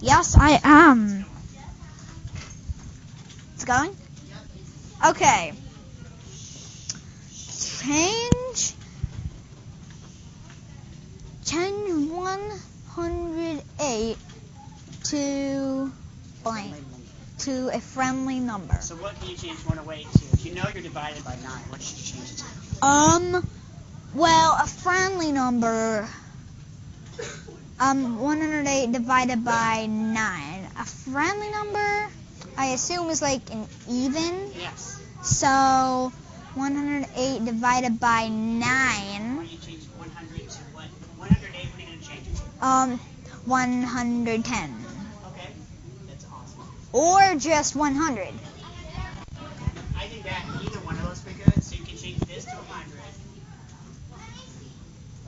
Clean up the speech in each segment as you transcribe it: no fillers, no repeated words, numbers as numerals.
Yes, I am. It's going? Okay. Change 108 to blank, to a friendly number. So what can you change 108 to? If you know you're divided by 9, what should you change it to? Well, a friendly number, 108 divided by 9. A friendly number, I assume, is like an even. Yes. So 108 divided by 9. Why don't you change 100 to what? 108, what are you going to change it to? 110. Okay, that's awesome. Or just 100. I think that either one of those would be good. So you can change this to 100.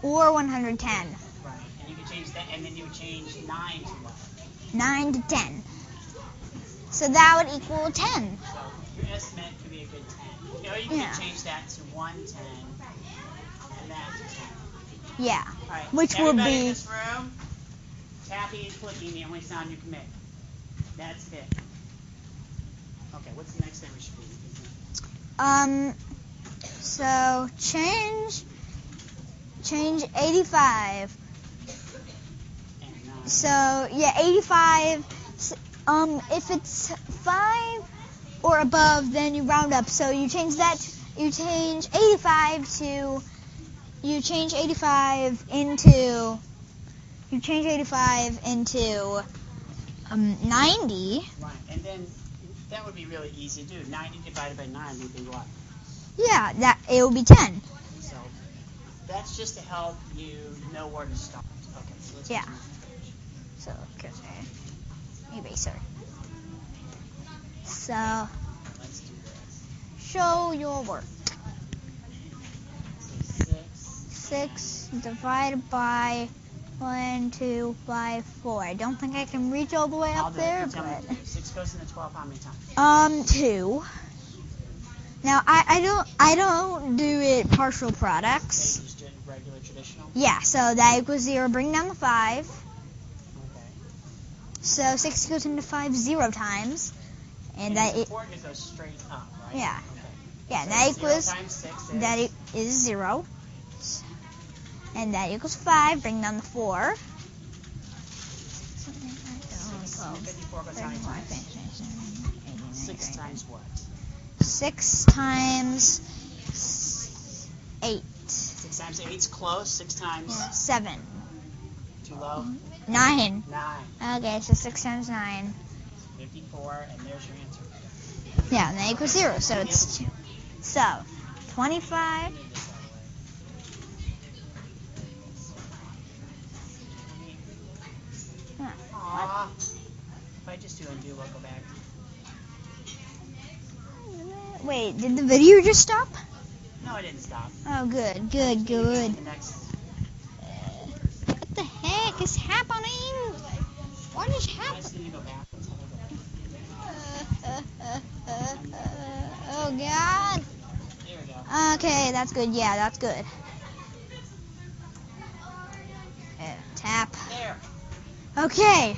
Or 110. Right. And you can change that, and then you would change 9 to what? 9 to 10. So that would equal 10. So your estimate could be a good 10. Or you can change that to 110 and that to 10. Yeah. All right. Which would Everybody in be... this room, tapping and clicking the only sound you can make. That's it. Okay, what's the next thing we should do? So change 85. So yeah, 85. If it's 5 or above, then you round up. So you change that. You change 85 to. You change 85 into. You change 85 into 90. Right, and then that would be really easy to do. 90 divided by 9 would be what? Yeah, it will be 10. So that's just to help you know where to start. Okay, so let's Yeah. go to the next page. So, eraser. So, Let's do this. show your work. So 6 divided by 1, 2, 5, 4. I don't think I can reach all the way I'll up do it. there, Tell me, but 6 goes into 12 how many times? 2. Now I don't do it partial products. Okay, you just do it regular traditional? Yeah, so that equals 0. Bring down the 5. Okay. So 6 goes into 5 0 times, and It's that important to go straight up, right? Yeah. Okay. yeah, So that 0 equals times 6 that is 0. And that equals 5. Bring down the 4. 54 goes how many times? 6 times what? 6 times 8. 6 times 8 is close. 6 times 7. too low? 9. 9. Okay, so 6 times 9. 54, and there's your answer. Yeah, and that equals 0. So it's 25. Aww. If I just do undo, I'll go back. Wait, did the video just stop? No, I didn't stop. Oh, good. The next. What the heck is happening? What is I happening? just need to go back. Oh, God. There we go. Okay, that's good. Yeah, that's good. Tap. There. Okay.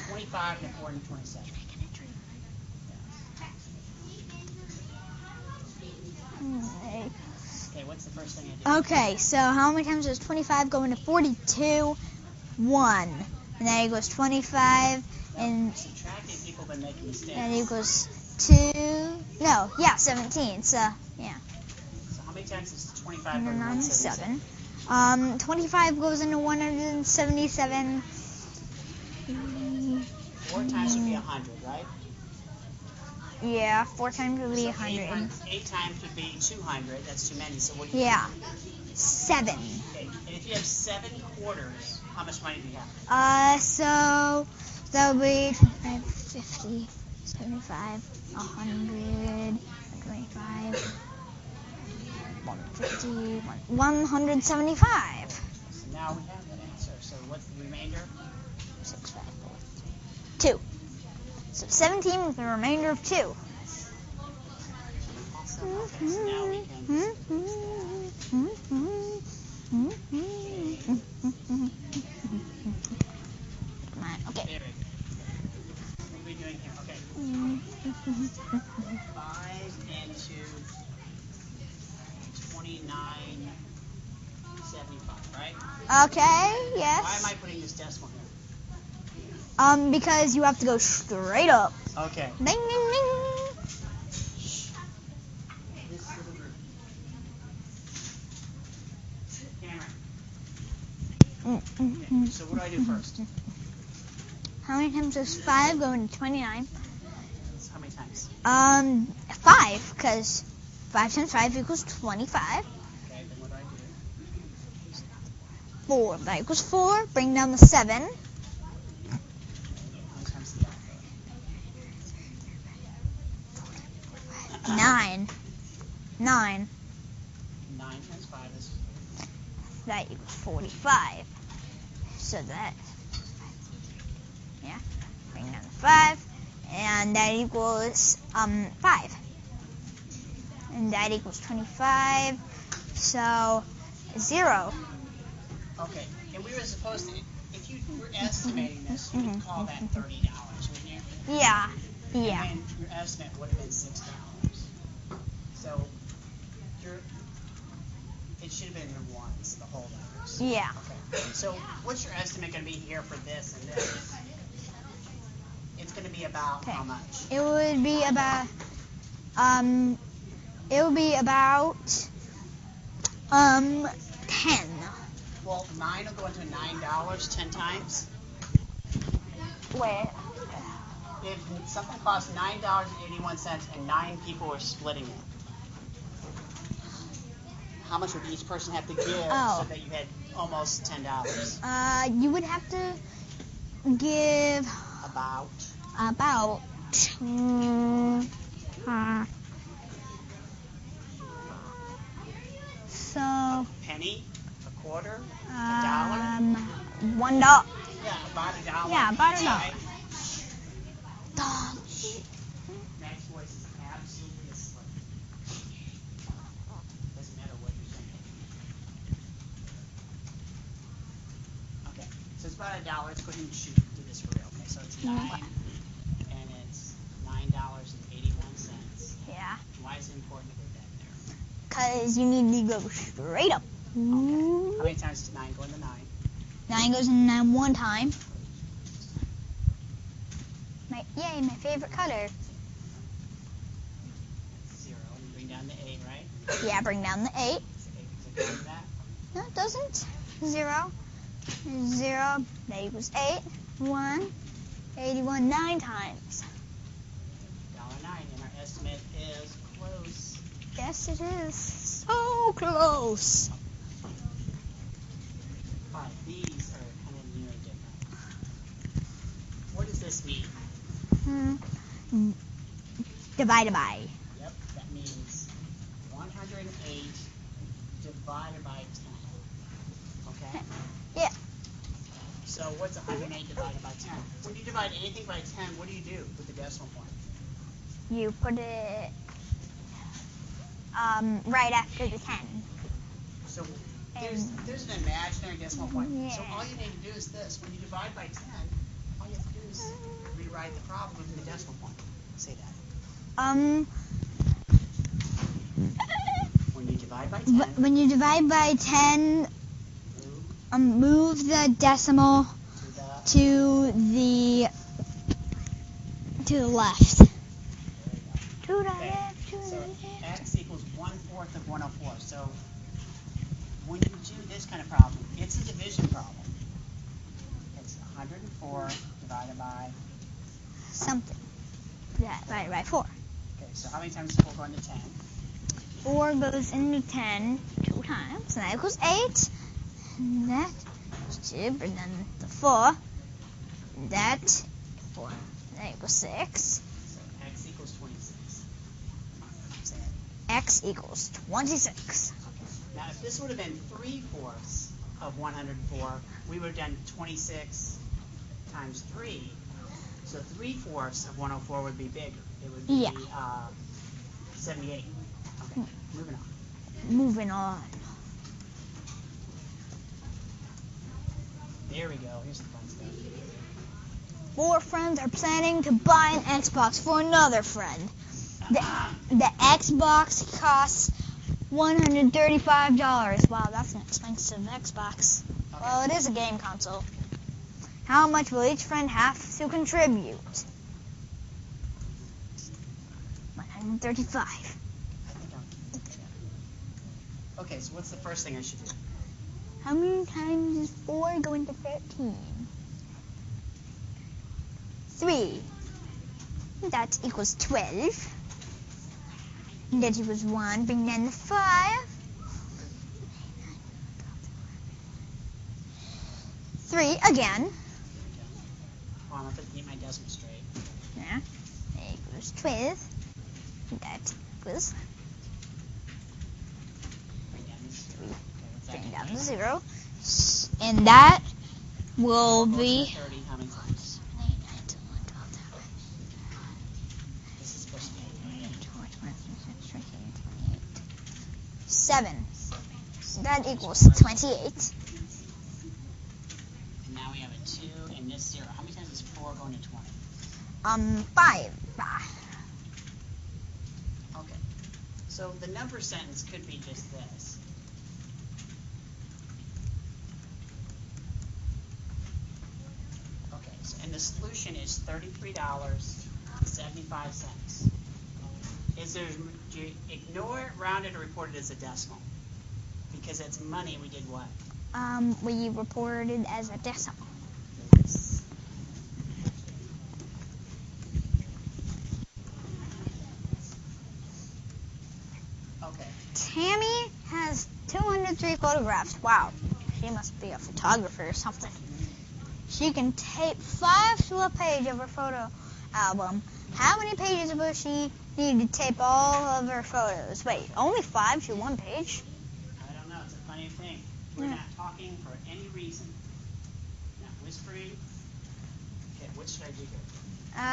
25 and 4 and 27. Okay, what's the first thing I do? Okay, so how many times does 25 go into 42? 1. And that equals 25, and Subtracting, people have been making mistakes. that equals 2. No, yeah, 17. So, yeah. So how many times does 25 go into 177? 7. 25 goes into 177. 4 times would be 100, right? Yeah, 4 times would be So 100. 8 times would be 200. That's too many. So what do you Yeah. 7. Okay. And if you have 7 quarters, how much money do you have? So that would be 25, 50, 75, 100, 125, 150, 175. So now we have that answer. So what's the remainder? 6, 5, 4, 3, 2. So 17 with the remainder of 2. Awesome. Okay, so now we can. Come on. right? Okay, yes. Why am I putting this decimal here? Because you have to go straight up. Okay. Ding, ding, ding. This little group. Cameron. Okay. So what do I do first? How many times does 5 go into 29? How many times? 5, because 5 times 5 equals 25. Okay, then what do I do? 4, that equals 4. Bring down the 7. How many times did that go? 9. 9. 9 times 5 is... That equals 45. So that... Yeah. Bring down the 5. And that equals 5. And that equals 25. So 0. Okay, and we were supposed to... If you were estimating this, you would call that $30, wouldn't you? Yeah. Yeah. And your estimate would have been $6. So, it should have been your ones, the whole numbers. Yeah. Okay. So, what's your estimate going to be here for this and this? It's going to be about how much? It would be about 10. Well, 9 will go into $9 10 times. Wait. If something costs $9.81 and 9 people are splitting it, how much would each person have to give so that you had almost $10? You would have to give About so a penny, a quarter, $1. $1. Yeah, about $1. Yeah, about $1. Right? Next voice is absolutely asleep. Doesn't matter what you're saying. Okay, so it's about $1. Let's go ahead and do this for real. Okay, so it's 9, and it's $9.81. Yeah. Why is it important to put that there? Because you need to go straight up. Okay. How many times does 9 go into 9? 9 goes in 9 one time. Yay, my favorite color. 0. And bring down the 8, right? Yeah, bring down the 8. Does it go into that? No, it doesn't. 0. 0. That equals 8. 1. 81 9 times. $1.09, and our estimate is close. Yes, it is. So close. But these are kind of near different. What does this mean? Divided by. Yep, that means 108 divided by 10. Okay? Yeah. So what's 108 divided by 10? When you divide anything by 10, what do you do with the decimal point? You put it right after the 10. So there's an imaginary decimal point. Yeah. So all you need to do is this. When you divide by 10, all you have to do is rewrite the problem with the decimal point. Say that. When you divide by 10, When you divide by 10, move the decimal to the left. To the left. To the so left. x equals 1/4 of 104. So when you do this kind of problem, it's a division problem. It's 104 divided by... Something. Yeah, divided by 4. Okay, so how many times does 4 go into 10? 4 goes into 10 2 times, and that equals 8. And that equals 2, bring down the 4. And that 4. That equals 6. So x equals 26. Say it. X equals 26. Now, if this would have been 3/4 of 104, we would have done 26 times 3. So 3/4 of 104 would be bigger. It would be 78. Okay, moving on. Moving on. There we go. Here's the fun stuff. 4 friends are planning to buy an Xbox for another friend. The Xbox costs $150. $135. Wow, that's an expensive Xbox. Okay. Well, it is a game console. How much will each friend have to contribute? 135. I think okay, so what's the first thing I should do? How many times is 4 going to 13? 3. That equals 12. That equals 1. Bring down the 5. 3 again. Oh, I'm going to get my decimal straight. Yeah. That equals 12. That equals Bring down this 0. Okay, what's that? bring down the 0. And that will Goes to be 30 how many times? 8, 9, 10, 11, 12, 13, This is supposed to be 7. So that equals 28. And now we have a 2 and this 0. How many times is 4 going to 20? 5. Okay. So the number sentence could be just this. Okay, so, and the solution is $33.75. Is there, do you ignore it, round it, or report it as a decimal? Because it's money, we did what? We reported as a decimal. Okay. Tammy has 203 photographs. Wow, she must be a photographer or something. She can tape 5 to a page of her photo album. How many pages will she need to tape all of her photos? Wait, only 5 to 1 page? I don't know, it's a funny thing. We're not talking for any reason. Not whispering. Okay, what should I do here?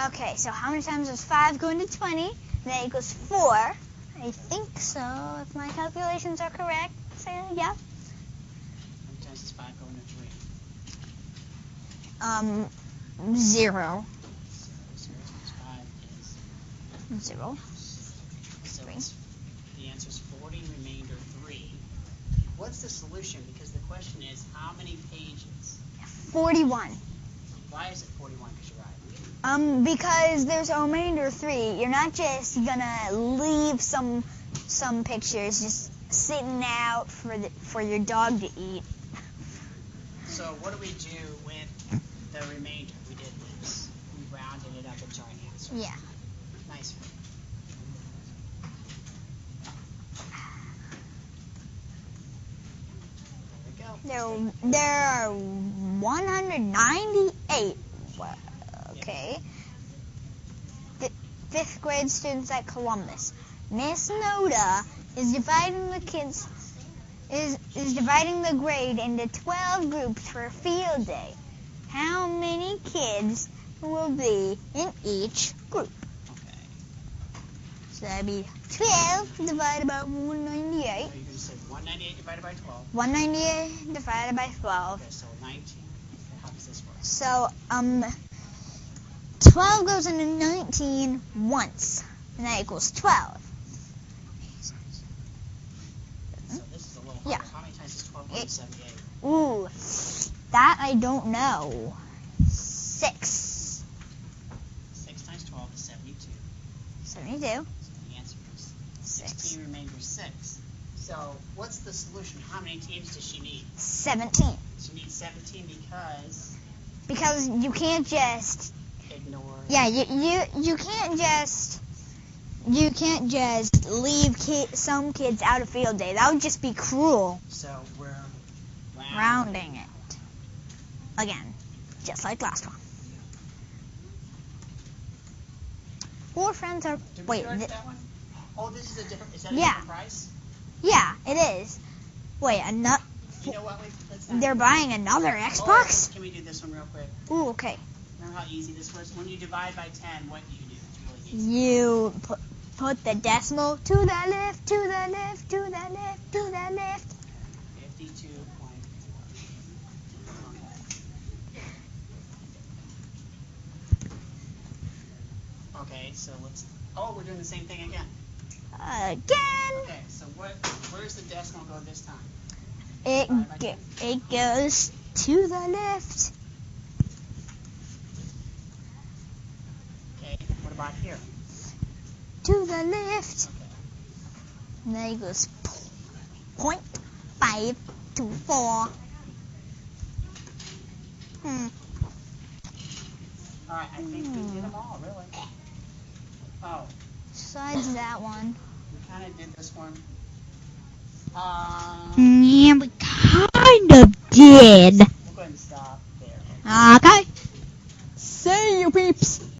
Okay, so how many times is 5 going to 20? That equals 4. I think so, if my calculations are correct. So, yeah. How many times is 5 going to 3? 0. 0 times 5 is 0. so the answer is 40, remainder 3. What's the solution? Because the question is how many pages? 41. Why is it 41? Because you're right. Because there's a remainder 3. You're not just gonna leave some pictures just sitting out for your dog to eat. So what do we do with the remainder? We did this. We rounded it up into our answer. Yeah. Nice. There we go. There are 198. Okay. 5th grade students at Columbus. Miss Noda is dividing the grade into 12 groups for a field day. How many kids will be in each group? Okay. So that'd be 12 divided by 198. So you're going to say 198 divided by 12. 198 divided by 12. Okay, so 19. Okay, how does this work? So 12 goes into 19 once, and that equals 12. So this is a little harder. Yeah. How many times is 12 going to 78? Ooh, that I don't know. 6. 6 times 12 is 72. 72. So the answer is 16, remainder 6. So what's the solution? How many teams does she need? 17. She needs 17 Because you can't just ignore. yeah you can't just leave some kids out of field day. That would just be cruel. So we're Rounding it again, just like last one. 4 friends are Did we wait. start that one? Oh, this is a different. Is that a Yeah. different price? Yeah, it is. Wait, You know what? Let's not they're buying another Xbox? Oh, can we do this one real quick? Ooh, okay. Remember how easy this was? When you divide by 10, what do you do? It's really easy. You put the decimal to the left, to the left, to the left, to the left. 52.4. Okay, so let's. Oh, we're doing the same thing again. again. Okay, so where's the decimal go this time? It goes to the left. Okay, what about here? To the left. Okay. And then it goes 0.524. Alright, I think we did them all, really. Oh, Besides that one. we kind of did this one. Yeah, we kind of did. We'll go ahead and stop there. Okay. See you, peeps.